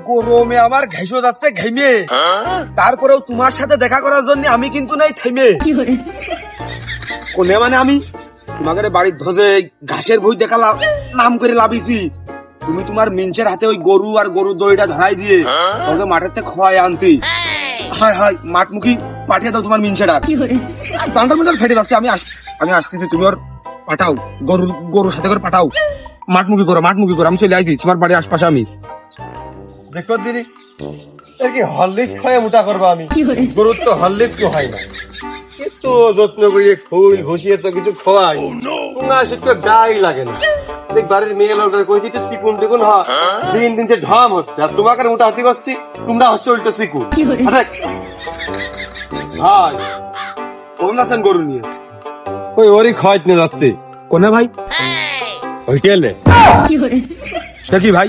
গরমে আমার ঘেঁষো যাচ্ছে ঘেমে, তারপরেও তোমার সাথে দেখা করার জন্য আমি কিন্তু নাই থেমে। কোনে মানে আমি তোমাদের বাড়ির ধরে ঘাসের বই দেখা নাম করে লাভিছি, তুমি তোমার মিঞ্চের হাতে ওই গরু আর গরুর দইটা ধরাই দিয়ে ওকে মাঠের থেকে খোয়াই আনতি। হায় হায়, মাঠমুখী পাঠিয়ে দাও তোমার মিঞ্চেটা, চালটার মধ্যে ফেটে যাচ্ছে। আমি আসতেছি, তুমি ওর পাঠাও, গরুর সাথে করে পাঠাও, মাঠমুখী করো, আমি চলে আইছি তোমার বাড়ির আশপাশে। আমি দেখো দিদি কি হরলিক্স খাওয়া মোটা করবো আমি, গরুর তো হরলিক্স হয় না, একটু যত্ন করিয়ে ফুল ঘষিয়ে তো কিছু খাওয়াই না, সেটা গায়ে লাগে না। বাড়ির মেয়ে লোকদের কইছি তো চিকুন টিকুন হয়, দিন দিন যে ঢাম হচ্ছে, আর তোমাকে মোটা হাতি করছি, তোমরা হচ্ছে উল্টো চিকুন। ভাই কোন আছেন গরু নিয়ে? ওই ওরই খাওয়াইতে নিয়ে যাচ্ছি। কোনে ভাই? হোটেলে। সে কি ভাই,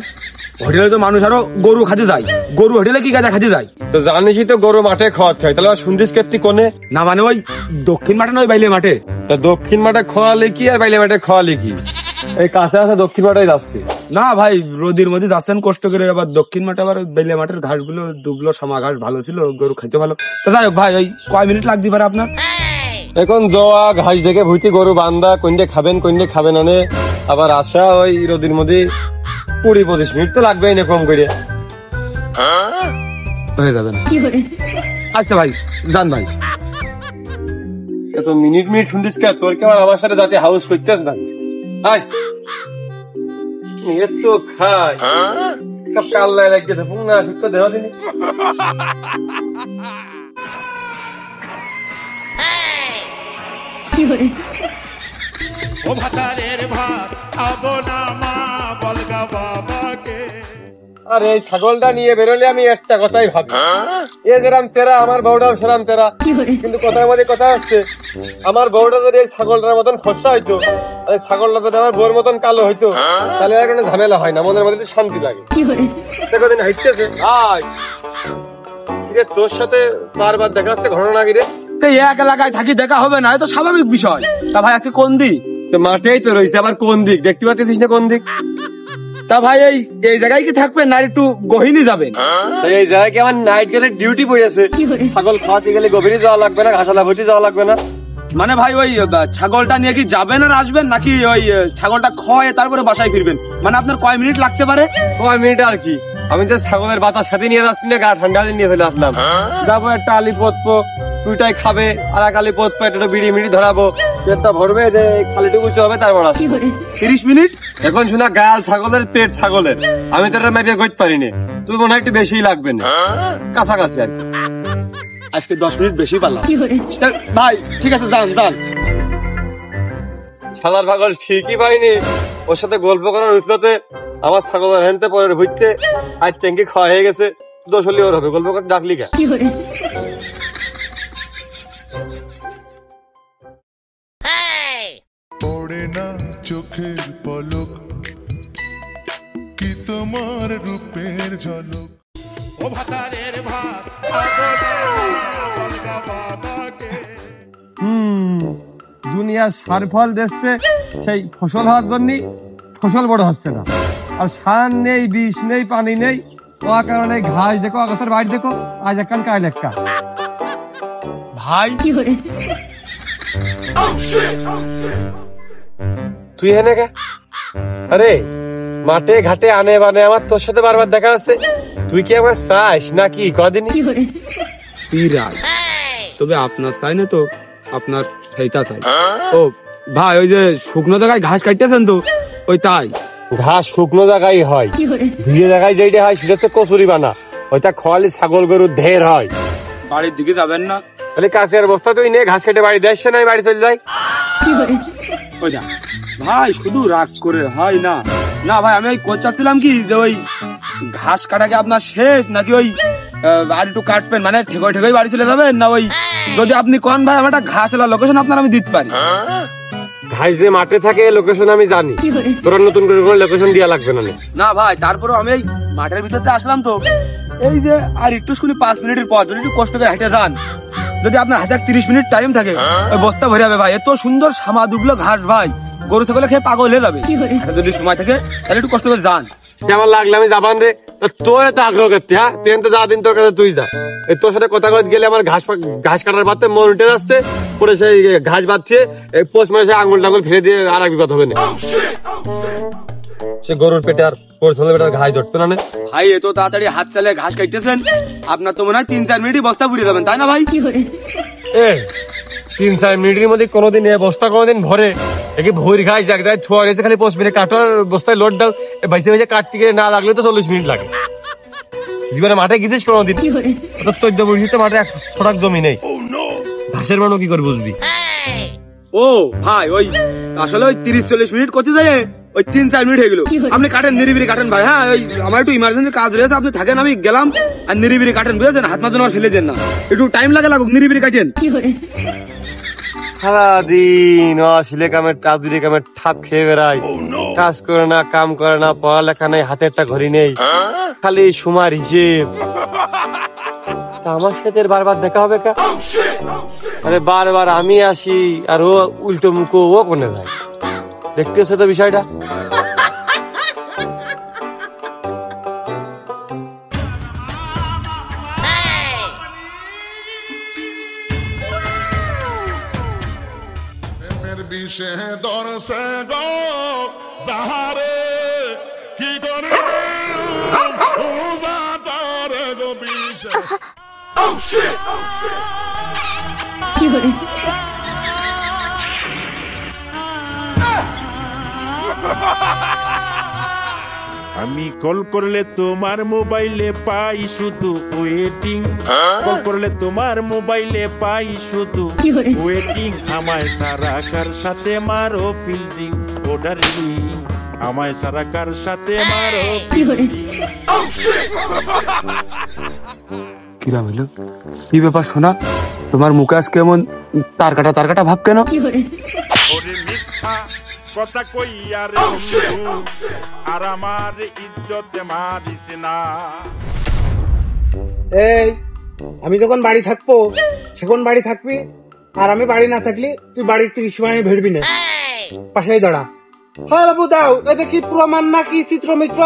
হোটেলে তো মানুষ আরো গরু খাতে যায়, গরু হোটেলে কি গাঁজা খাতে যায়? তো জানিসই তো গরু মাঠে খাওয়াতে হয়, তাহলে শুনছিস কেটে কোনে? না মানে ওই দক্ষিণ মাঠে নয়, বাইলে মাঠে। তা দক্ষিণ মাঠে খাওয়ালে কি আর বাইলে মাঠে খাওয়ালে কি? এই কাছে আছে দক্ষিণ মাঠে যাচ্ছি। না ভাই, রোদের মধ্যে যাচ্ছেন কষ্ট করে, আবার দক্ষিণ মাঠে আবার বেলে মাঠের ঘাস গুলো ডুবলো, সমা ঘাস ভালো ছিল, গরু খাইতে ভালো। তা যাই হোক ভাই, ওই কয় মিনিট লাগতে পারে আপনার? এখন জোয়া ঘাস দেখে ভুইতে গরু বান্ধা, কোনটা খাবেন কোনটা খাবেন আনে, আবার আসা ওই রোদের মধ্যে 20-25 মিনিট তো লাগবেই না কম করে। হয়ে যাবে না? আচ্ছা ভাই, যান ভাই। এত মিনিট শুনছিস কে? তোর কেমন আমার সাথে যাতে হাউস করতে না? এত খাই কাল্লায় লাগছে না, সুস্থ দেহ দিন। আর এই ছাগলটা নিয়ে বেরোলে আমি একটা কথাই ভাবি, এ যেরাম তেরা আমার বউটাও সেরাম তেরা, কিন্তু কথার মধ্যে কথা হচ্ছে আমার বউটা যদি এই ছাগলটার মতন ফর্সা হইতো, ছাগলটা যদি আমার বউর মতন কালো হইতো, তাহলে আর কোনো ঝামেলা হয় না, মনের মধ্যে শান্তি লাগে। কদিন হাইতেছে তোর সাথে বারবার দেখা হচ্ছে, ঘটনা কি রে? এক এলাকায় থাকি দেখা হবে না, তো স্বাভাবিক বিষয়। তা ভাই আজকে কোন দিক? মাঠেই তো রয়েছে, আবার কোন দিক দেখতে পাচ্ছিস না? কোন দিক? তা ভাই এই জায়গায় কি থাকবেন না একটু গহিনী যাবেন? এই জায়গায় কি আমার নাইট গেলে ডিউটি পড়েছে, ছাগল খাওয়াতে গেলে গভীরে যাওয়া লাগবে না, ঘাসালা ভর্তি যাওয়া লাগবে না? মানে ভাই ওই ছাগলটা নিয়ে কি যাবেন আর আসবেন, নাকি ওই ছাগলটা খাওয়ায় তারপরে বাসায় ফিরবেন? মানে আপনার কয় মিনিট লাগতে পারে? কয় মিনিট আর কি, আমি তো ছাগলের বাতাস সাথে নিয়ে যাচ্ছি না, গা ঠান্ডা নিয়ে চলে আসলাম। যাবো একটা আলি পতপো, দুইটাই খাবে, আর এক আলি পতপো একটা বিড়ি মিড়ি ধরাবো, পেটটা ভরবে, যে খালিটুকু হবে, তারপর আসবে 30 মিনিট। এখন শোনা গাল ছাগলের পেট ছাগলের, আমি তো মাইপে করতে পারি না, তুই মনে হয় একটু বেশি লাগবে না, কাছাকাছি আর কি। আজকে 10 মিনিট বেশি পারলাম ভাই। ঠিক আছে, যান। শালার পাগল ঠিকই পাইনি, ওর সাথে গল্প করার উৎসাতে আমার ছাগলের হেনতে পরের ভুইতে আজ ট্যাঙ্কি খাওয়া হয়ে গেছে, দোষ হলে ওর হবে, গল্প করে ডাকলি কে? পড়ে না চোখের পলক কি তোমার রূপের ঝলক, ও ভাতারের ভাত দুনিয়া সার ফল দিচ্ছে, সেই ফসল হওয়ার জন্য ফসল বড় হচ্ছে না, আর সার নেই, বিষ নেই, পানি নেই, ও কারণে ঘাস দেখো, আকাশের বাইরে দেখো, আজ একখান কাল একটা। ভাই তুই এনে কে? আরে মাঠে ঘাটে আনে বানে আমার তোর সাথে বারবার দেখা হচ্ছে, তুই কি আমার চাস নাকি? কদিন তবে আপনার চাই না তো, আপনার সেইটা চাই। ও ভাই, ওই যে শুকনো জায়গায় ঘাস কাটতেছেন তো, ওই তাই? ঘাস শুকনো জায়গায় হয়, ভিজে জায়গায় যেটা হয় সেটা তো কচুরি বানা, ওইটা খোয়ালি ছাগল গরুর ঢের হয়। বাড়ির দিকে যাবেন না? তাহলে কাছের বস্তা তুই নে, ঘাস কেটে বাড়ি দেশ নাই, বাড়ি চলে যাই। ভাই শুধু রাগ করে হয় না। না ভাই, আমি ওই চাচ্ছিলাম কি যে ওই ঘাস কাটাকে আপনার শেষ, নাকি ওই আর একটু কাটবেন, মানে ঠেকই বাড়ি চলে যাবেন, না ওই যদি আপনি কোন ভাই আমার একটা ঘাস এলা লোকেশন আপনার আমি দিতে পারি। ঘাস যে মাঠে থাকে লোকেশন আমি জানি, তোর নতুন করে কোনো লোকেশন দেওয়া লাগবে না। না ভাই, তারপরেও আমি এই মাঠের ভিতরে আসলাম তো, এই যে আর একটু 5 মিনিটের পর যদি একটু কষ্ট করে হেঁটে যান, যদি আপনার হাতে 30 মিনিট টাইম থাকে, ওই বস্তা ভরে যাবে ভাই। এত সুন্দর সামাদুগুলো ঘাস ভাই, গরু ছাগলে খেয়ে পাগল হয়ে যাবে। যদি সময় থাকে তাহলে একটু কষ্ট করে যান। আমার লাগলে আমি যাবান রে, তোর এত আগ্রহ করতে, হ্যাঁ? তুই তো যা দিন তোর কাছে তুই যা। এই তোর সাথে কথা কথা গেলে আমার ঘাস কাটার বাদতে মন উঠে যাচ্ছে, পরে সেই ঘাস বাঁধছে, পোস্ট মানে সে আঙুল টাঙ্গুল ফেলে দিয়ে আর এক বিপদ হবে না। সে গরুর পেটে আর ঘাস জটবে না। ভাই এত তাড়াতাড়ি হাত চালিয়ে ঘাস কাটতেছেন, আপনার তো মনে হয় 3-4 মিনিটই বস্তা পুড়িয়ে যাবেন, তাই না ভাই? 3-4 মিনিটের মধ্যে কোনোদিন বস্তা কোনোদিন ভরে একে ভোর ঘাস দেখ দেয় ছোয়া রয়েছে, খালি 5 মিনিট কাটার বস্তায় লোড দাও, বাইসে বাইসে কাটতে গিয়ে না লাগলে তো 40 মিনিট লাগে। জীবনে মাঠে গিয়েছিস কোনোদিন? 14 বছর মাঠে 1 ছটাক জমি নেই, ঘাসের মানুষ কি করে বুঝবি? ও ভাই ওই আসলে ওই 30-40 মিনিট করতে যায়, ওই 3-4 মিনিট হয়ে গেল। আপনি কাটেন, নিরিবিরি কাটেন ভাই। হ্যাঁ ওই আমার একটু ইমার্জেন্সি কাজ রয়েছে, আপনি থাকেন, আমি গেলাম, আর নিরিবিরি কাটেন, বুঝেছেন? হাত মাঝে ফেলে দেন না, একটু টাইম লাগুক, নিরিবিরি কাটেন। সারাদিন অশ্লীল কামের টাবুরি কামের ঠাপ খেয়ে বেড়াই, কাজ করে না, কাম করে না, পড়ালেখা নেই, হাতে একটা ঘড়ি নেই, খালি সুমার হিসেব। আমার সাথে বারবার দেখা হবে কা? আরে বারবার আমি আসি আর ও উল্টো মুখো ও কোনে যায়, দেখতেছো তো বিষয়টা? বিষে দরসে গো যাহারে কি করে যাতারে গো বিষে। Oh shit! কি হলো? আমি কল করলে তোমার মোবাইলে পাই শুধু ওয়েটিং, কল করলে তোমার মোবাইলে পাই শুধু ওয়েটিং, আমায় সারা কার সাথে মারো ফিল্ডিং, ও ডার্লিং আমায় সারা কার সাথে মারো ফিল্ডিং। কিরা হইলো? কি ব্যাপার শোনা, তোমার মুখে আজ কেমন তার কাটা ভাব কেন? ওরে মিথ্যা কথা কইয়া রে বন্ধু, আর আমার ইজ্জতে মারিস না। এই আমি যখন বাড়ি থাকবো সেখন বাড়ি থাকবি, আর আমি বাড়ি না থাকলে তুই বাড়ির 30 মাইনে ভিড়বি না, পাশেই দাঁড়া। হ্যাঁ বাবু দাও, এটা কি প্রমাণ না কি চিত্র মিত্র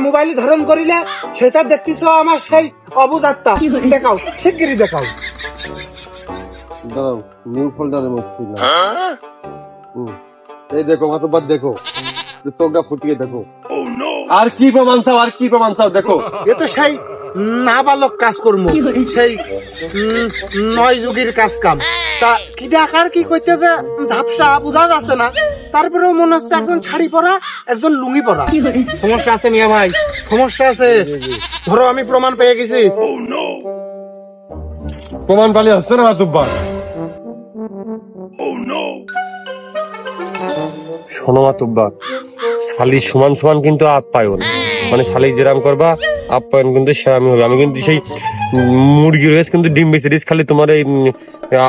মোবাইলে ধারণ করিলে সেটা দেখতেছ আমার সেই অবুঝ আত্মা? দেখাও, শিগগিরই দেখাও। নিউ ফোল্ডারের মধ্যে এই দেখো মাতব্বর, দেখো চোখটা ফুটিয়ে দেখো। আর কি প্রমাণ চাও, আর কি প্রমাণ চাও? দেখো এ তো সেই নাবালক কাজ কর্ম, সেই 9 যুগের কাজ কাম। তা কি ডাকার কি করতে ঝাপসা বোঝা যাচ্ছে না, তারপরেও মনে হচ্ছে একজন শাড়ি পরা একজন লুঙ্গি পরা। সমস্যা আছে মিয়া ভাই, সমস্যা আছে। ধরো আমি প্রমাণ পেয়ে গেছি। প্রমাণ পালি হচ্ছে না মাতব্বর? শোনো মাতব্বর, শালি সমান সমান কিন্তু আপ্যায়ন, মানে শালি যেরাম করবা আপ্যায়ন কিন্তু সেরামি হবে। আমি কিন্তু সেই মুরগি রয়েছে কিন্তু ডিম বেঁচে দিস, খালি তোমার এই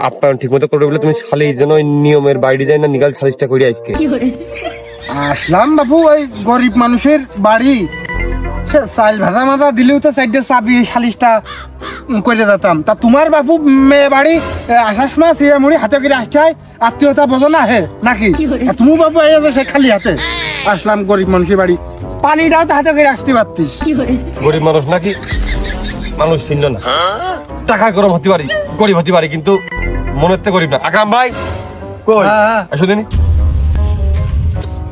আপ্যায়ন ঠিক মতো করবে বলে তুমি শালি যেন নিয়মের বাইরে যায় না, নিগাল সালিশটা করে আজকে আসলাম। বাবু ওই গরিব মানুষের বাড়ি, চাল ভাজা মাজা দিলেও তো 4টা চাবি সালিশটা করে যেতাম। তা তোমার বাবু মেয়ে বাড়ি আসার সময় চিড়ামুড়ি হাতে করে আসতে হয়, আত্মীয়তা বোঝো না হে নাকি? তুমি বাবু এই যে সে খালি হাতে আসলাম গরিব মানুষের বাড়ি, পানিটাও তো হাতে করে আসতে পারতিস। গরিব মানুষ নাকি? মানুষ চিনল না, টাকা গরম হতে পারি, গরিব হতে পারি, কিন্তু মনের তো গরিব না। আকরাম ভাই কই আসো দিনি,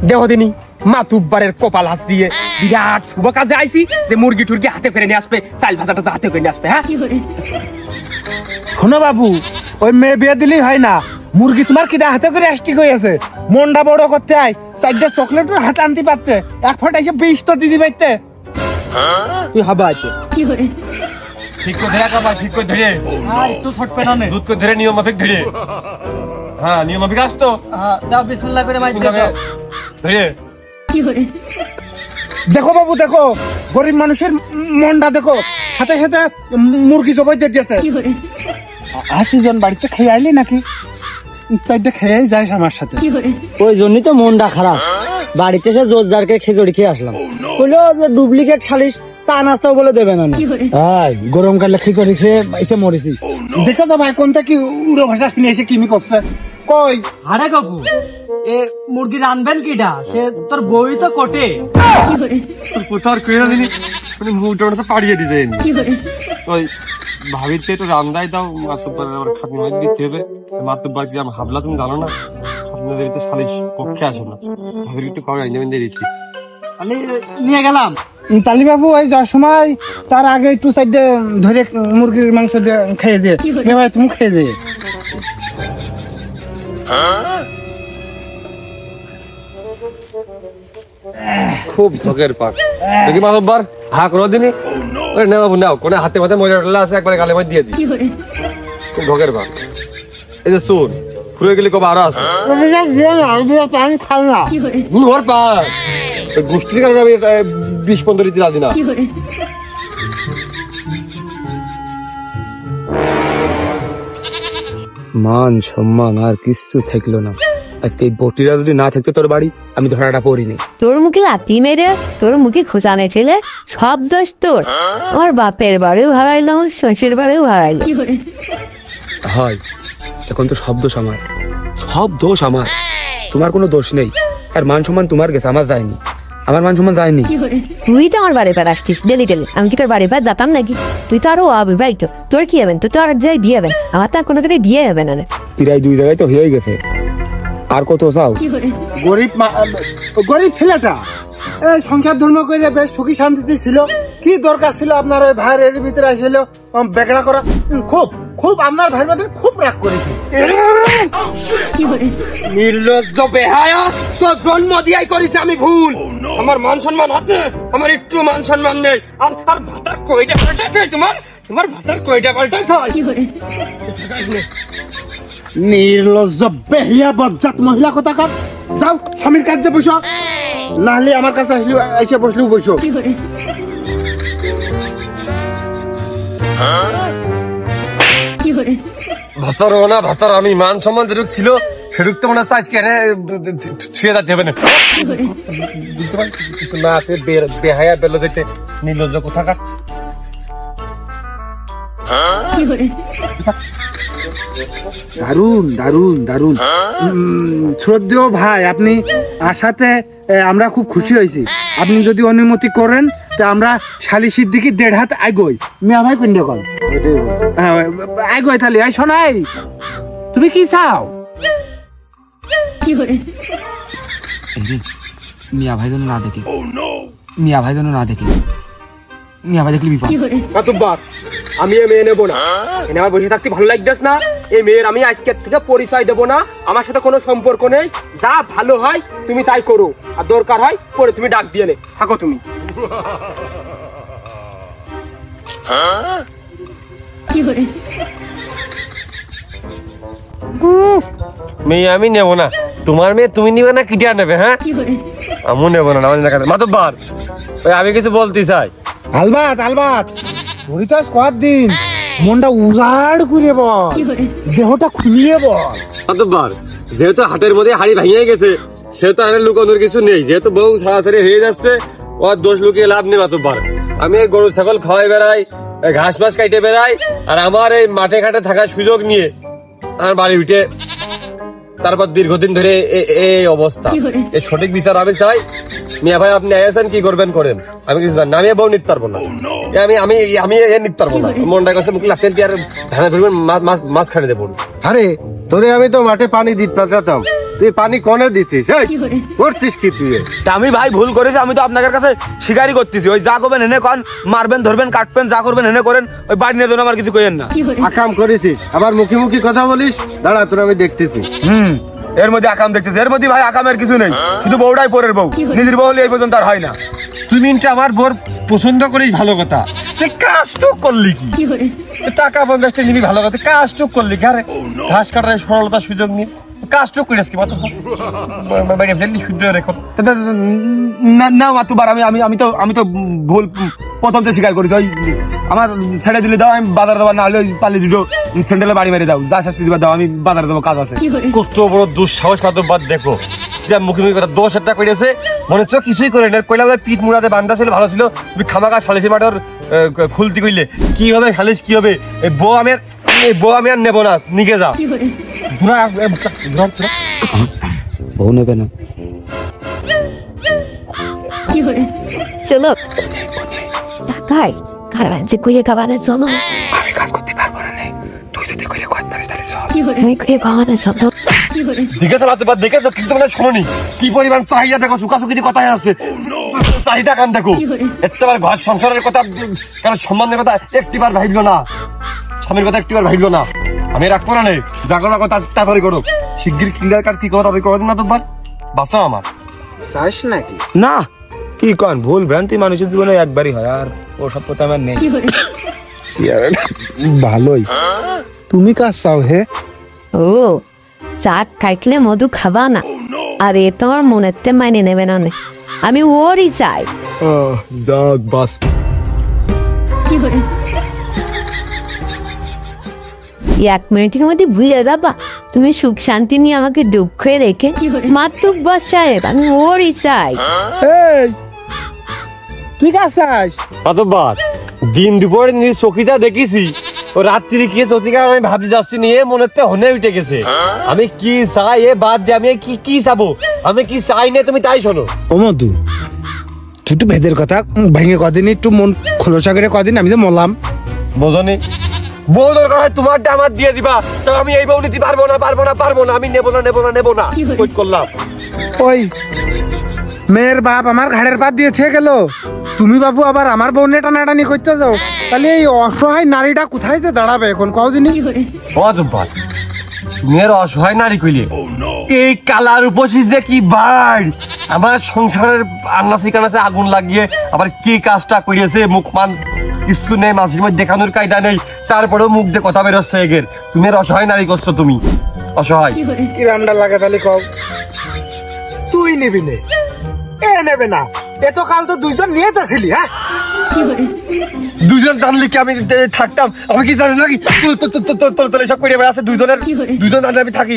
দেহ দিনী মাতুব্বারের কপাল হাসিয়ে বিরাট শুভ কাজে আইছি যে মুরগি টুরগি হাতে করে নিয়ে আসবে, চাল ভাজাটা হাতে করে নিয়ে আসবে। হ্যাঁ শোনো বাবু, ওই মেয়ে বিয়ে দিলেই হয় না, মুরগি তোমার কিটা হাতে করে আসতে গিয়েছে, মনটা বড় করতে হয়, 4টা চকলেটের হাতে আনতে পারতে, 1 ফোঁটা এসে 20 তো দিদি পাইতে। তুই হাবা আছে ঠিক করে ধরে কাবা, ঠিক করে ধরে আর একটু ছটপে না নে, দুধ করে ধরে নিয়ম মাফিক ধরে। হ্যাঁ নিয়ম মাফিক আসতো, দাও বিসমিল্লাহ করে মাইতে দাও ধরে। দেখো বাবু দেখো, গরিব মানুষের মনটা দেখো, সাথে সাথে মুরগি জবাই দিয়ে দিয়েছে। 80 জন বাড়িতে খেয়ে আইলি নাকি? 4টা খেয়ে যাইস আমার সাথে। ওই জন্যই তো মনটা খারাপ, বাড়িতে এসে জোরদারকে খিচুড়ি খেয়ে আসলাম, বললো যে ডুপ্লিকেট সালিশ চা নাস্তাও বলে দেবে না। গরমকালে খিচুড়ি খেয়ে এসে মরেছি। দেখো তো ভাই কোনটা কি উড়ো ভাষা শুনে এসে কিমি করছে। কই আরে কাকু, এ মুরগি রানবেন কিটা? সে তোর বই তো কোটে তোর কোথাও আর কেউ দিনি মানে মুখটা মনে হচ্ছে পাড়িয়ে দিয়েছেন ওই ভাবিতে একটু রান্দাই দাও মাতুব্বার আবার খাতনি মাছ দিতে হবে মাতুব্বার কি আমি হাবলা তুমি জানো না খাতনিদের ভিতরে সালিশ পক্ষে আসে না ভাবির একটু করে আইনে বেঁধে রেখি নিয়ে গেলাম। তালি বাবু ওই যাওয়ার সময় তার আগে একটু সাইডে ধরে মুরগির মাংস দিয়ে খেয়ে যে ভাই তুমি খেয়ে যে খুব ধকের পাক দেখি মাতুব্বার হা করো দিনই ওই নাও নাও কোনে হাতে মাথে মজা টলা আছে একবারে গালে মধ্যে দিয়ে দিই খুব ধকের পাক এই যে সুন ফুরে গেলে কবে আরো আছে আমি খাই না গুলোর পাক গোষ্ঠীর কারণে আমি 20-15 দিন রাজি না মান সম্মান আর কিছু থাকলো না আজকে এই বটিরা যদি না থাকতো তোর বাড়ি আমি ধরাটা পড়িনি তোর মুখে লাথি মেরে তোর মুখে খোঁচানে ছেলে সব দোষ তোর। আমার বাপের বাড়িও হারাইলো, আমার শ্বশুর বাড়িও হারাইলো। হয় এখন তো সব দোষ আমার, সব দোষ আমার, তোমার কোনো দোষ নেই। আর মান সম্মান তোমার গেছে, আমার যায়নি, আমার মান সম্মান যায়নি। তুই তো আমার বাড়ি পার আসতিস ডেলি ডেলি, আমি কি তোর বাড়ি পার যেতাম নাকি? তুই তো আরো অবিবাহিত, তোর কি হবেন? তুই তো আর যাই বিয়ে হবেন, আমার তো আর কোনো জায়গায় বিয়ে হবে না। প্রায় 2 জায়গায় তো হয়ে গেছে, আর কত চাও? গরিব ছেলেটা এই সংসার ধর্ম করে বেশ সুখী শান্তিতে ছিল, কি দরকার ছিল আপনার ওই ভাইয়ের এর ভিতরে আসছিল বেগড়া করা? খুব খুব আপনার ভাইয়ের মধ্যে খুব রাগ করেছে। নির্লজ্জ বেহায়া, তোর জন্ম দিয়াই করেছি আমি ভুল। আমার মান সম্মান আছে, আমার একটু মান সম্মান নেই। আর আর ভাতার কয়টা পাল্টাইছে তোমার ভাতার কয়টা পাল্টাইছে? নির্লজ্জ বেহিয়া বজ্জাত মহিলা কোথাকার। যাও স্বামীর কাছে বসো, নাহলে আমার কাছে এসে বসলেও বসো। ভাতারও না ভাতার আমি মান সম্মান যেটুক ছিল সেটুক তো মনে হচ্ছে আজকে ছুঁয়ে যেতে হবে না। কিছু না আছে বেহায়া বেলো যেতে নির্লজ্জ কোথাকার। দারুন দারুন দারুন শ্রদ্ধেয় ভাই, আপনি আসাতে আমরা খুব খুশি হয়েছি। আপনি যদি অনুমতি করেন তা আমরা শালিশির দিকে 1.5 হাত আইগই। মিয়া ভাই কোন কল আইগই তাহলে। আই শোনাই, তুমি কি চাও? মিয়া ভাই যেন না দেখে, মিয়া ভাই যেন না দেখে, মিয়া ভাই দেখলে বিপদ। মাতুব্বার, আমি এ মেয়ে নেবো না, এনে আমার বসে থাকতে ভালো লাগতেছ না। এই মেয়ের আমি আজকের থেকে পরিচয় দেবো না, আমার সাথে কোনো সম্পর্ক নেই। যা ভালো হয় তুমি তাই করো, আর দরকার হয় পরে তুমি ডাক দিয়ে নে, থাকো তুমি। মেয়ে আমি নেবো না, তোমার মেয়ে তুমি নিবে না, কিটা নেবে? হ্যাঁ আমি নেবো না। মাতুব্বার ওই আমি কিছু বলতে চাই। আলবাত আলবাত, হরিতাস কদিন মনটা উজাড় করে বল, দেহটা খুলিয়ে বল। মাতুব্বার যেহেতু হাটের মধ্যে হাড়ি ভাঙিয়ে গেছে, সেহেতু আর লুকানোর কিছু নেই। যেহেতু বউ ছাড়াছাড়ি হয়ে যাচ্ছে, ওর দোষ লুকিয়ে লাভ নেই। মাতুব্বার আমি এই গরু ছাগল খাওয়াই বেড়াই, ঘাস মাস কাইটে বেড়াই, আর আমার এই মাঠে ঘাটে থাকার সুযোগ নিয়ে আমার বাড়ি উঠে তারপর দীর্ঘদিন ধরে এই অবস্থা। এই সঠিক বিচার আমি চাই। মিয়া ভাই আপনি আছেন, কি করবেন করেন, আমি কিছু জানি না। আমি বউ নিতে পারবো না, আমি আমি আমি নিতে পারবো না। মনটা কাছে মুখ লাগতেন কি আর ধানের ফেলবেন, মাছ খাড়ে দেবো। আরে তোরে আমি তো মাঠে পানি দিতে পারতাম, তুই পানি কনে দিছিস? করছিস কি তুই? তা আমি ভাই ভুল করেছি, আমি তো আপনাদের কাছে স্বীকারই করতেছি। ওই যা করবেন হেনে কন, মারবেন ধরবেন কাটবেন, যা করবেন হেনে করেন, ওই বাড়ি নিয়ে আমার কিছু কইেন না। আকাম করেছিস, আবার মুখে মুখে কথা বলিস। দাঁড়া তোর আমি দেখতেছি। এর মধ্যে আকাম দেখতেছে, এর মধ্যে ভাই আকামের কিছু নেই, শুধু বউটাই পরের বউ, নিজের বউ হলে এই পর্যন্ত আর হয় না। তুমি আমার বোর পছন্দ করিস, ভালো কথা। তুই কাজটুক করলি কি? টাকা 50 নিবি, ভালো কথা। কাজটুক করলি কি? আরে ঘাস কাটার সরলতার সুযোগ নিয়ে কাজটুক করিস কি? শুদ্ধ রেখো না মাতুবার, আমি তো ভুল প্রথম তো স্বীকার করেছি। ওই আমার ছেড়ে দিলে দাও, আমি বাজার দেবো, না হলে ওই পালি দুটো স্যান্ডেলে বাড়ি মেরে দাও, যা শাস্তি দিবা দাও, আমি বাজারে দেবো, কাজ আছে। কত বড় দুঃসাহস! মাতুব্বার দেখো মুখে মুখে কথা 10 করেছে, মনে হচ্ছে কিছুই করে না। কইলাম পিঠ মুড়াতে বান্ধা ছিল, ভালো ছিল। তুমি খামাকা সালিশি মাঠের খুলতি কইলে কি হবে? সালিশ কি হবে? এই বউ আমি আর নেবো না, নিকে যা। বউ নেবে না, চলো কাই কারবাঞ্চে কইয়ে খাবারে চলো আমি কাজ করতে পারবো না নে তুই যদি কইলে কত পারিস তাহলে চল আমি কইয়ে খাবারে চলো দেখে তো মাতুব্বার দেখে তো কিন্তু মানে শোনি কি পরিমাণ চাহিদা দেখো সুখাসুখি কথাই আছে চাহিদা কান দেখো একটাবার ঘর সংসারের কথা কারণ সম্বন্ধের কথা একটিবার ভাবলো না স্বামীর কথা একটিবার ভাবলো না আমি রাখবো না নেই যা করার কথা তাড়াতাড়ি করো শিগগির ক্লিয়ার কাট কি করো তাদের করে দিন মাতুব্বার বাঁচাও আমার চাস নাকি না কি কন ভুল ভ্রান্তি মানুষের জীবনে একবারই হয় আর ও সব কথা আমার নেই ভালোই তুমি কাজ চাও হে ও চা খাইলে মধু খাবা না আর এ তোমার মনেতে মাইনে নেবে না নে। আমি ওরই চাই যাক বাস এক মিনিটের মধ্যে ভুলে যাবা তুমি সুখ শান্তি নিয়ে আমাকে দুঃখে রেখে মাতুব্বর সাহেব আমি ওরই চাই এই তুই কাজ চাস মাতুব্বার দিন দুপুরে নিজে চকিটা দেখেছি ও রাত্রি কি চকিটা আমি ভাবতে যাচ্ছি নিয়ে মনেতে হনে উঠে গেছে আমি কি চাই এ বাদ দিয়ে আমি কি চাবো আমি কি চাই না তুমি তাই শোনো ও মধু তুই একটু ভেদের কথা ভেঙে কদিন একটু মন খোলসা করে কদিন আমি যে মলাম বোঝনি বউ দরকার হয় তোমারটা আমার দিয়ে দিবা তো আমি এই বউ নিতে পারবো না আমি নেবো না কই করলাম ওই মেয়ের বাপ আমার ঘাড়ের পাত দিয়ে থেকে গেল তুমি বাবু আবার আমার বউনে টানাটানি করতে যাও তাহলে এই অসহায় নারীটা কোথায় যে দাঁড়াবে এখন কদিনই মাতুব্বার তুমি এর অসহায় নারী কইলে এই কালার উপসি যে কি বার আমার সংসারের আন্নাসি কানাসে আগুন লাগিয়ে আবার কি কাজটা করিয়েছে মুখ মান কিছু নেই মাঝে মধ্যে দেখানোর কায়দা নেই তারপরেও মুখ দিয়ে কথা বেরোচ্ছে এগের তুমি এর অসহায় নারী করছো তুমি অসহায় কি রান্না লাগে তাহলে কও তুই নিবি নে এ নেবে না এত কাল তো দুইজন নিয়ে যাচ্ছিলি হ্যাঁ দুজন জানলে কি আমি থাকতাম আমি কি জানি নাকি তোর সব করে বেড়াচ্ছে দুজন জানলে আমি থাকি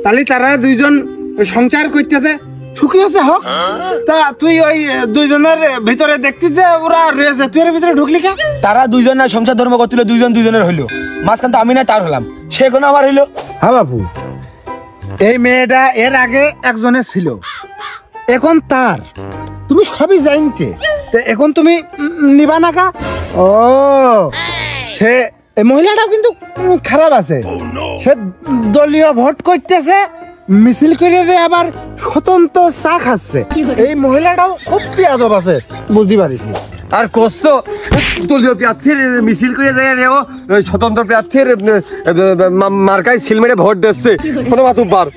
তাহলে তারা দুইজন সংসার করতেছে সুখী হচ্ছে হোক তা তুই ওই দুইজনের ভিতরে দেখতিস যে ওরা রয়েছে তুই এর ভিতরে ঢুকলি কে তারা দুইজন না সংসার ধর্ম করছিল দুইজনের হইলো মাঝখান তো আমি না তার হলাম সে কোনো আমার হইলো হ্যাঁ বাবু এই মেয়েটা এর আগে একজনের ছিল এখন তার তুমি সবই জানতে এখন তুমি নিবা না কা ও সে মহিলাটাও কিন্তু খারাপ আছে সে দলীয় ভোট করতেছে মিছিল করে দিয়ে আবার স্বতন্ত্র চা খাচ্ছে এই মহিলাটাও খুব বেয়াদব আছে বুঝতে পারিস আর করছো দলীয় প্রার্থীর মিছিল করে যায় রে স্বতন্ত্র প্রার্থীর মার্কায় সিল মেরে ভোট দিচ্ছে কোনো মাতুব্বার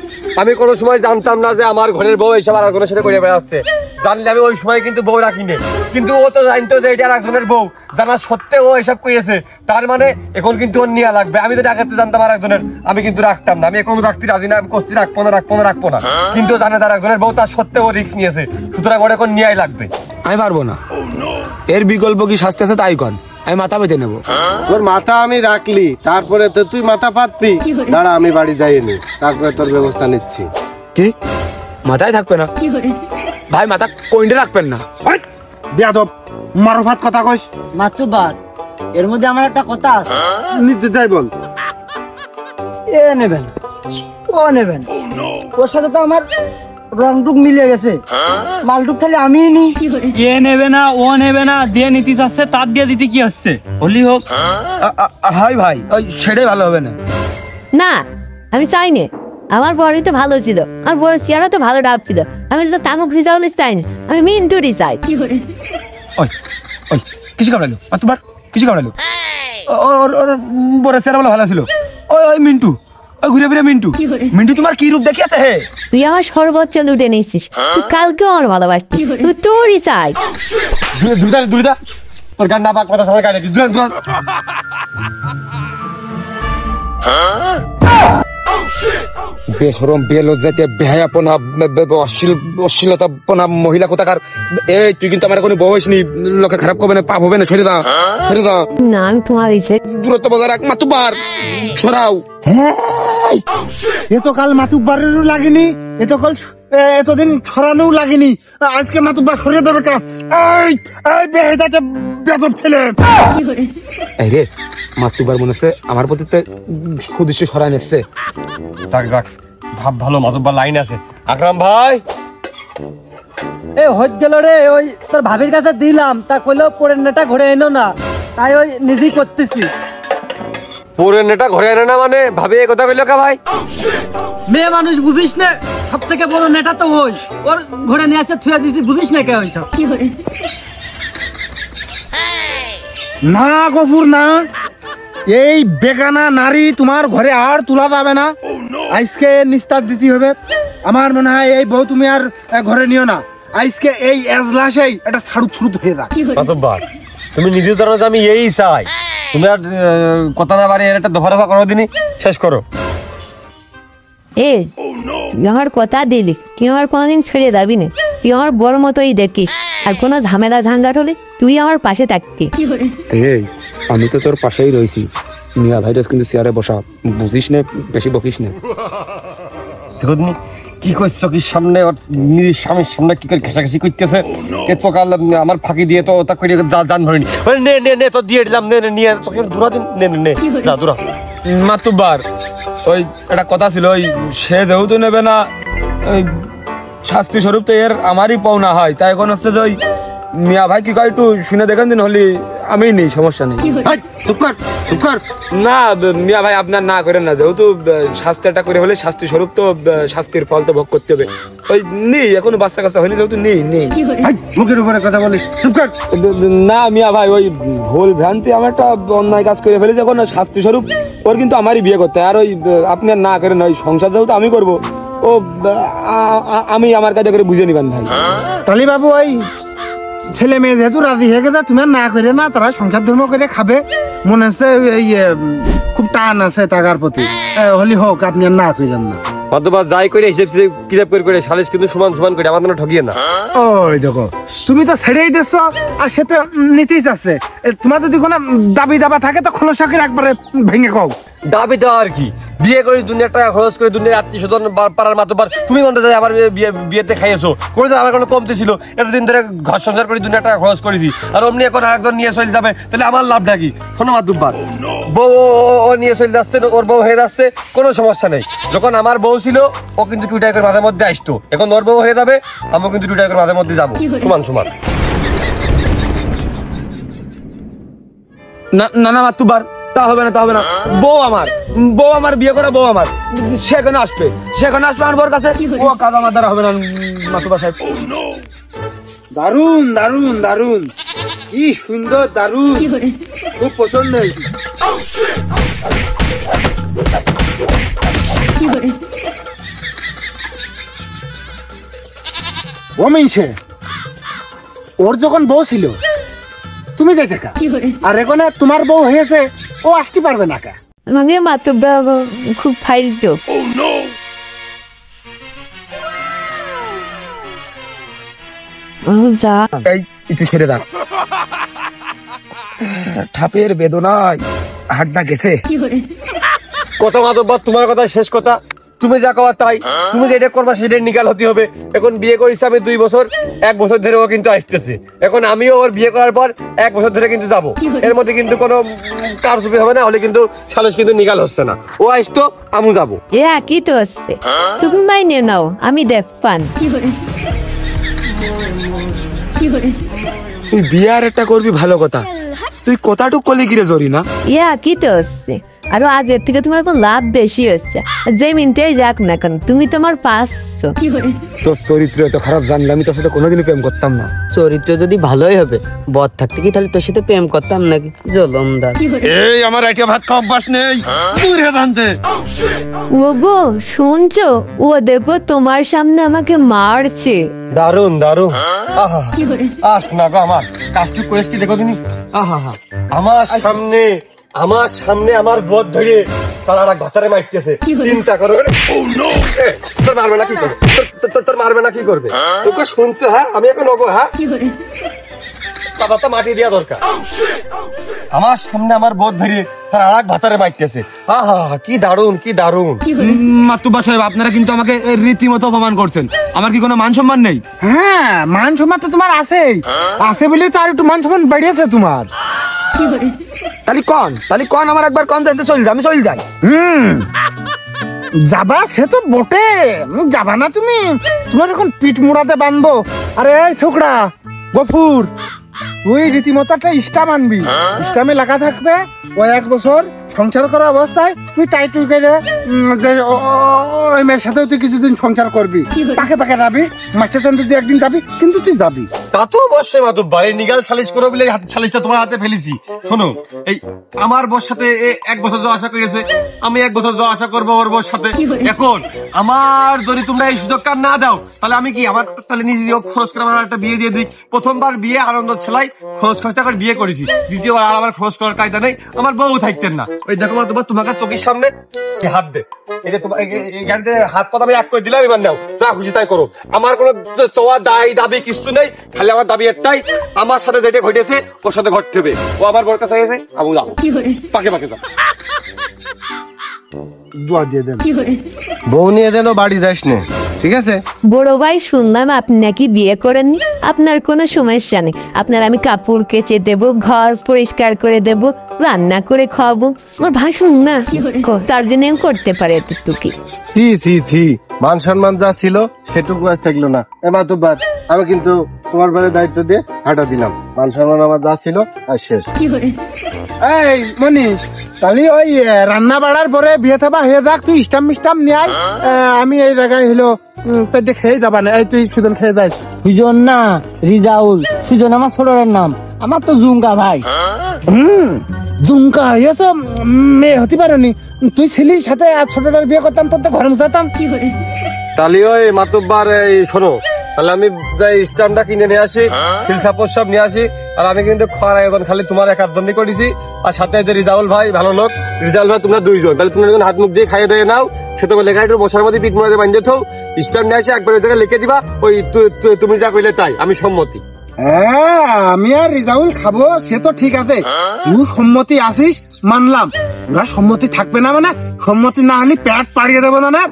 আমি কোনো সময় জানতাম না যে আমার ঘরের বউ এইসব আর একজনের সাথে করে বেড়াচ্ছে জানলে আমি ওই সময় কিন্তু বউ রাখিনি কিন্তু ও তো জানতো যে এটা আর একজনের বউ জানা সত্ত্বেও ও এসব করেছে তার মানে এখন কিন্তু ওর নেওয়া লাগবে আমি তো ডাকাতে জানতাম আর একজনের আমি কিন্তু রাখতাম না আমি এখন রাখতে রাজি না আমি করছি রাখবো না কিন্তু জানে তার একজনের বউ তার সত্ত্বেও রিস্ক নিয়েছে সুতরাং ওর এখন নেওয়াই লাগবে আমি পারবো না এর বিকল্প কি শাস্তি আছে তাই কন আমি মাথা পেতে নেবো তোর মাথা আমি রাখলি তারপরে তো তুই মাথা পাতবি দাঁড়া আমি বাড়ি যাইনি তারপরে তোর ব্যবস্থা নিচ্ছি কি মাথায় থাকবে না ভাই মাথা কইন্ডে রাখবেন না বেয়াদব মারফাত কথা কইস মাতুব্বার এর মধ্যে আমার একটা কথা আছে নিতে যাই বল এ নেবেন ও নেবেন ওর সাথে তো আমার রংটুক মিলে গেছে মালটুক খালি আমি নি এ নেবে না ও নেবে না দিয়ে নীতি চাচ্ছে তার দিয়ে দিতে কি আসছে হলি হোক হাই ভাই ওই সেটাই ভালো হবে না না আমি চাই নে আমার বড়ই তো ভালো ছিল আমার বড় চেয়ারা তো ভালো ডাব ছিল আমি তো তামুক রিজাউল চাই না আমি মিন্টুরি চাই ওই ওই কিছু কামড়ালো তোমার কিছু কামড়ালো ওর বড় চেহারা বলে ভালো ছিল ওই মিন্টু ওই ঘুরে ফিরে মিন্টু তোমার কি রূপ দেখিয়েছে হে তুই আমার সর্বোচ্চ লুটে নিয়েছিস তুই কালকেও আমার ভালোবাসতিস তুই তোরই চাই দূরে তোর গান না পাক কথা সবাই গাড়ি দূরে বেশরম বেলজ্জাতে বেহায়াপনা অশ্লীলতাপনা মহিলা কোথাকার এই তুই কিন্তু আমার কোনো বয়স নি লোকে খারাপ করবে না পাপ হবে না ছেড়ে দাও না আমি তোমারই চাই দূরত্ব বজায় রাখ মাতুব্বার সরাও এতকাল মাতুব্বারেরও লাগেনি এতদিন ছড়ানোও লাগেনি আজকে মাতুব্বার সরিয়ে দেবে কা এই বেহেদাতে বেদব ছেলে এই রে মাতুব্বার মনে হচ্ছে আমার প্রতি সুদৃশ্য সরাই নিচ্ছে যাক ভাব ভালো মাতুব্বার লাইন আছে আকরাম ভাই এ হট গেল রে, ওই তোর ভাবির কাছে দিলাম, তা কইলো পরের নেটা ঘুরে এনো না, তাই ওই নিজেই করতেছি। পরে নেটা ঘরে আনে না মানে ভাবে এই কথা কইলো কা ভাই? মেয়ে মানুষ বুঝিস না, সব থেকে বড় নেটা তো ওই, ওর ঘরে নিয়ে আসে থুয়া দিছি, বুঝিস না কে ওইসব? না গফুর না, এই বেগানা নারী তোমার ঘরে আর তোলা যাবে না, আজকে নিস্তার দিতে হবে। আমার মনে হয় এই বউ তুমি আর ঘরে নিও না, আজকে এই এজলাসেই এটা ছাড়ুত ছুড়ুত হয়ে যাক। মাতব্বর তুমি নিজেও জানো যে আমি এই চাই, তুমি আর কথা না বাড়ি এর একটা দফা দফা করো দিনই শেষ করো। এ তুই আমার কথা দিলি, তুই আমার কোনোদিন ছেড়ে যাবি না, তুই আমার বড় মতোই দেখিস, আর কোনো ঝামেলা ঝাঙ্গাট হলে তুই আমার পাশে থাকবি। এই আমি তো তোর পাশেই রয়েছি, মিয়া ভাইরাস কিন্তু চেয়ারে বসা, বুঝিস না, বেশি বকিস না। দেখো তুমি কি করছো, কি সামনে নিজের স্বামীর সামনে কি করে ঘেঁষাঘেঁষি করতেছে, এ তো কাল আমার ফাঁকি দিয়ে তো তা করে জান ধরেনি। নে নে নে তো দিয়ে দিলাম, নে নে নিয়ে তোকে দূরা দিন, নে নে নে যা দূরা। মাতুব্বার ওই একটা কথা ছিল, ওই সে যেহেতু নেবে না, ওই শাস্তি স্বরূপ তো এর আমারই পাওনা হয়, তাই এখন হচ্ছে যে ওই মিয়া ভাই কি কয় একটু শুনে দেখেন দিন, হলে আমি নেই, সমস্যা নেই। চুপ কর, চুপ কর। না মিয়া ভাই আপনার না করেন না, যেহেতু শাস্তিটা করে হলে শাস্তি স্বরূপ তো শাস্তির ফল তো ভোগ করতে হবে, ওই নেই এখন বাচ্চা কাচ্চা হয়নি যেহেতু নেই। মুখের উপরে কথা বলিস, চুপ কর। না মিয়া ভাই ওই ভুল ভ্রান্তি, আমার একটা অন্যায় কাজ করে ফেলেছি, এখন শাস্তি স্বরূপ ওর কিন্তু আমারই বিয়ে করতে হয়, আর ওই আপনার না করেন, ওই সংসার যেহেতু আমি করবো, ও আমি আমার কাছে করে বুঝে নিবেন ভাই। তালি বাবু ওই ছেলে মেয়ে যেহেতু রাজি হয়ে গেছে, তুমি আর না করে না, তারা সংসার ধর্ম করে খাবে, মনে হচ্ছে এই খুব টান আছে টাকার প্রতি, হলি হোক, আপনি আর না করেন না। অথবা যাই করে হিসেব কিতাব করে সালিশ কিন্তু সমান সমান করে, আমার জন্য ঠকিয়ে না। ওই দেখো তুমি তো ছেড়েই দিচ্ছ, আর সে তো নিতেই যাচ্ছে, তোমার যদি কোনো দাবি দাবা থাকে তো খোলসাকের একবারে ভেঙে কও। দাবি দেওয়া আর কি, বিয়ে করে দুনিয়ার টাকা খরচ করে দুনিয়ার আত্মীয় স্বজন পাড়ার মাতব্বর, তুমি মনে যায় আমার বিয়েতে খাইয়েছো, কোনো আমার কোনো কমতে ছিল, এতদিন ধরে ঘর সংসার করে দুনিয়ার টাকা খরচ করেছি, আর অমনি এখন একজন নিয়ে চলে যাবে, তাহলে আমার লাভটা কি? কোনো মাতব্বর বউ ও নিয়ে চলে যাচ্ছে, ওর বউ হয়ে যাচ্ছে, কোনো সমস্যা নেই। যখন আমার বউ ছিল ও কিন্তু টুইটাই করে মাঝে মধ্যে আসতো, এখন ওর বউ হয়ে যাবে, আমিও কিন্তু টুইটাই করে মাঝে মধ্যে যাবো, সমান সমান। না না না মাতুব্বার, তা হবে না, তা হবে না, বউ আমার বিয়ে করা বউ আমার, সেখানে আসবে আমার বউর কাছে, ও কাজ আমার দ্বারা হবে না মাতুব্বার সাহেব। দারুন দারুন দারুন, কি সুন্দর, দারুন, খুব পছন্দ হয়েছে। ও মিনছে, ওর যখন বউ ছিল তুমি যাইতে কা, আর এখন তোমার বউ হয়েছে, ও আসতে পারবে না কা? আমাকে মাতুব্বা খুব ফাইলতো। যা এই একটু ছেড়ে দাও, ঠাপের বেদনায় হাড্ডা গেছে। কথা মাতব্বর তোমার কথা শেষ কথা, তুমি যা কওয়া তাই, তুমি যেটা করবা সেটা নিকাল হতে হবে। এখন বিয়ে করেছি আমি 2 বছর, 1 বছর ধরে ও কিন্তু আসতেছে, এখন আমিও ওর বিয়ে করার পর 1 বছর ধরে কিন্তু যাবো, এর মধ্যে কিন্তু কোনো কারচুপি হবে না, হলে কিন্তু সালিশ কিন্তু নিকাল হচ্ছে না, ও আসতো আমু যাবো। এ কি তো আসছে, তুমি মাইনে নাও, আমি দেখবান। তুই বিয়ার একটা করবি ভালো কথা, তুই কথাটুক কলি গিরে ধরি না। ইয়া কি তো হচ্ছে, আরো আগের থেকে তোমার এখন লাভ বেশি হচ্ছে, যে মিনতেই যাক না কেন তুমি তোমার পাঁচশো। তোর চরিত্র এত খারাপ জানলে আমি তোর সাথে কোনোদিনই প্রেম করতাম না। চরিত্র যদি ভালোই হবে, বদ থাকতে কি তাহলে তোর সাথে প্রেম করতাম নাকি? জলমদার এই আমার আইটিয়া ভাত খাওয়া অভ্যাস নেই, দূরে জানতে। ও গো শুনছো, ও দেখো তোমার সামনে আমাকে মারছে। দারুন দারুন, আহা আস না গো, আমার কাজটু করেছি কি দেখো তুমি, আহা আমার সামনে আমার বদ ধরে তারা ভাতারে মারতেছে, চিন্তা করো। তোর মারবে না কি করবে, তোর মারবে না কি করবে, তোকে শুনছো? হ্যাঁ আমি এখন ওগো, হ্যাঁ কাদাটা মাটি দেওয়া দরকার। আমার সামনে আমার বদ ধরে তারা ভাতারে মারতেছে, আহা কি দারুন, কি দারুন। মাতুব্বা সাহেব আপনারা কিন্তু আমাকে রীতিমতো অপমান করছেন, আমার কি কোনো মান সম্মান নেই? হ্যাঁ, মান সম্মান তো তোমার আছেই, আছে বলে তো আর একটু মান সম্মান বেড়েছে তোমার। তাহলে কন আমার একবার কন জানতে চল যাই, আমি চল যাই। যাবা সে তো বটে, যাবা না তুমি? তোমার যখন পিঠ মুড়াতে বানবো। আরে এই ছোকরা গফুর, তুই রীতিমতো একটা স্টাম আনবি। স্টামে লেখা থাকবে ওই 1 বছর সংসার করা অবস্থায় তুই টাই টুই করে যে ওই মেয়ের সাথেও তুই কিছুদিন সংসার করবি, পাকে পাকে যাবি, মাসে তুই একদিন যাবি, কিন্তু তুই যাবি। তা তো অবশ্যই মাতুব্বার, এই নিগাল সালিশ করো বলে সালিশটা তোমার হাতে ফেলেছি। শোনো, এই আমার বোর সাথে 1 বছর যাওয়া আসা করেছে, আমি 1 বছর যাওয়া আসা করবো ওর বোর সাথে। এখন আমার যদি তোমরা এই সুযোগটা না দাও, তাহলে আমি কি আমার তাহলে নিজে খরচ করে আমার একটা বিয়ে দিয়ে দিই। প্রথমবার বিয়ে আনন্দ ছেলাই খরচ খরচা করে বিয়ে করেছি, দ্বিতীয়বার আর আমার খরচ করার কায়দা নেই, আমার বউ থাকতেন না। ওই দেখো মাতুব্বার, তোমাকে চোখের সামনে হাত দে, এটা তোমার গাড়িতে হাত পাতা আমি এক করে দিলাম, এবার নাও, যা খুশি তাই করো। আমার কোনো চাওয়া দাবি কিছু নেই, খালি আমার দাবি একটাই, আমার সাথে যেটা ঘটেছে ওর সাথে ঘটতে হবে। ও আমার বর কাছে গেছে, আমি যাবো, পাকে পাকে যাবো। দোয়া দিয়ে দেন। বউ নিয়ে দেন, বাড়ি যাস না, ঠিক আছে? বড় ভাই, শুনলাম আপনি নাকি বিয়ে করেননি। আপনার কোনো সমস্যা নেই, আপনার আমি কাপড় কেচে দেব, ঘর পরিষ্কার করে দেব, রান্না করে খাওয়াবো। আমার ভাই শুন না, তার জন্য আমি করতে পারি এতটুকু। মান সম্মান যা ছিল সেটুকু আর থাকলো না। মাতুব্বার, আমি কিন্তু তোমার বাড়ির দায়িত্ব দিয়ে হাঁটা দিলাম, মান সম্মান আমার যা ছিল আর শেষ। এই মনি, তাহলে ওই রান্না বাড়ার পরে বিয়ে থাবা হয়ে যাক, তুই স্টাম মিস্টাম নিয়ে আয়। আমি এই জায়গায় হলো তাই খেয়ে যাবা না। এই তুই সুজন খেয়ে যাস। সুজন না, রিজাউল। সুজন আমার ছোটর নাম, আমার তো জুঙ্কা ভাই। জুমকা হয়েছে, মেয়ে হতে পারেনি। তুই ছেলের সাথে ছোটটার বিয়ে করতাম, তোর তো ঘরে মুছাতাম। তাহলে ওই মাতুব্বার, এই শোনো, তাহলে আমি যাই স্টাম্পটা কিনে নিয়ে আসি, সিল সাপোর্ট সব নিয়ে আসি। আর আমি কিন্তু খাওয়ার আয়োজন খালি তোমার এক আধ করেছি, আর সাথে যে রিজাউল ভাই ভালো লোক, রিজাউল ভাই তোমরা 2 জন, তাহলে তোমরা যখন হাত মুখ দিয়ে খাইয়ে দিয়ে নাও, সে তো লেখা একটু বসার মধ্যে পিঠ মধ্যে বাঁধতে থাও, স্টাম্প নিয়ে আসি একবার ওই জায়গায় লিখে দিবা, ওই তুমি যা কইলে তাই, আমি সম্মতি। হ্যাঁ, আমি আর রিজাউল খাবো সে তো ঠিক আছে, তুই সম্মতি আসিস মানলাম। ওরা সম্মতি থাকবে না মানে, সম্মতি না হলে প্যাট পাড়িয়ে দেবো না।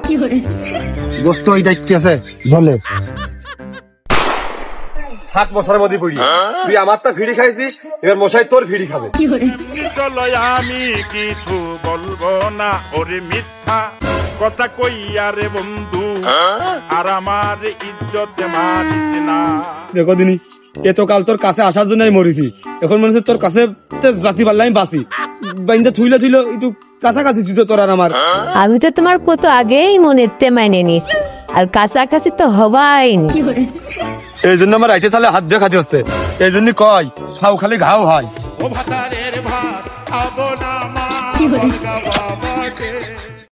গোস্ত ওই দায়িত্ব আছে ঝোলে থাক মশার মধ্যে পড়ি। তুই আমারটা ফিরি খাইছিস, এবার মশাই তোর ফিরি খাবে। চলো আমি কিছু বলবো না, ওরে মিথ্যা কথা কইয়া রে বন্ধু, আর আমার ইজ্জত মানিস না। দেখো দিনি, এতকাল তোর কাছে আসার জন্য মরিছি, এখন মনে হচ্ছে তোর কাছে জাতি পারলে আমি বাঁচি। বাইন্দা থুইলা একটু কাছাকাছি তুই তো তোর আর আমার। আমি তো তোমার কত আগেই মনেতে মাইনে নিয়েছি, আর কাছাকাছি তো হবাই নি। এই জন্য আমার রাইটে তাহলে হাত দিয়ে খাতে হচ্ছে, এই জন্য কয় খাও খালি ঘাও হয়। ও ভাতারের ভাত খাবো না মা।